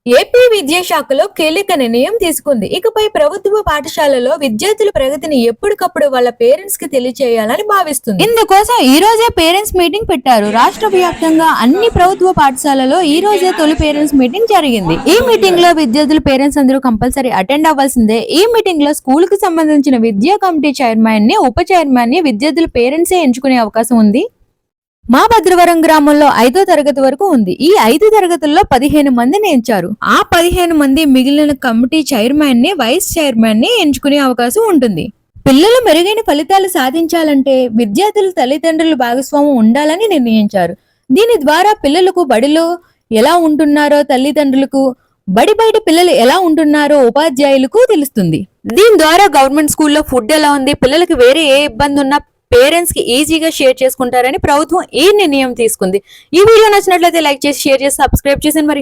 AP విద్యాశాఖలో కీలక నిర్ణయం తీసుకుంది. ఇకపై ప్రభుత్వ పాఠశాలలో విద్యార్థుల ప్రగతిని ఎప్పటికప్పుడు వాళ్ళ పేరెంట్స్ కి తెలియచేయాలని భావిస్తుంది. ఇందుకోసం ఈ రోజే పేరెంట్స్ మీటింగ్ పెట్టారు. రాష్ట్ర వ్యాప్తంగా అన్ని ప్రభుత్వ పాఠశాలలో ఈ రోజే తొలి పేరెంట్స్ మీటింగ్ జరిగింది. ఈ మీటింగ్ లో విద్యార్థుల పేరెంట్స్ అందరూ కంపల్సరీ అటెండ్ అవ్వాల్సిందే. ఈ మీటింగ్ లో స్కూల్ కు సంబంధించిన విద్యా కమిటీ చైర్మన్ ని, ఉప చైర్మన్ ని విద్యార్థుల పేరెంట్సే ఎంచుకునే అవకాశం ఉంది. మా భద్రవరం గ్రామంలో 5వ తరగతి వరకు ఉంది. ఈ 5 తరగతుల్లో 15 మందిని ఎంచారు. ఆ 15 మంది మిగిలిన కమిటీ చైర్మన్ ని, వైస్ చైర్మన్ ని ఎంచుకునే అవకాశం ఉంటుంది. పిల్లలు మెరుగైన ఫలితాలు సాధించాలంటే విద్యార్థుల తల్లిదండ్రుల భాగస్వామ్యం ఉండాలని నిర్ణయించారు. దీని ద్వారా పిల్లలకు బడిలో ఎలా ఉంటున్నారో తల్లిదండ్రులకు, బడి బయట పిల్లలు ఎలా ఉంటున్నారో ఉపాధ్యాయులకు తెలుస్తుంది. దీని ద్వారా గవర్నమెంట్ స్కూల్లో ఫుడ్ ఎలా ఉంది, పిల్లలకి వేరే ఏ ఇబ్బంది ఉన్నా పేరెంట్స్ కి ఈజీగా షేర్ చేసుకుంటారని ప్రభుత్వం ఈ నిర్ణయం తీసుకుంది. ఈ వీడియో నచ్చినట్లయితే లైక్ చేసి, షేర్ చేసి, సబ్స్క్రైబ్ చేసి మరి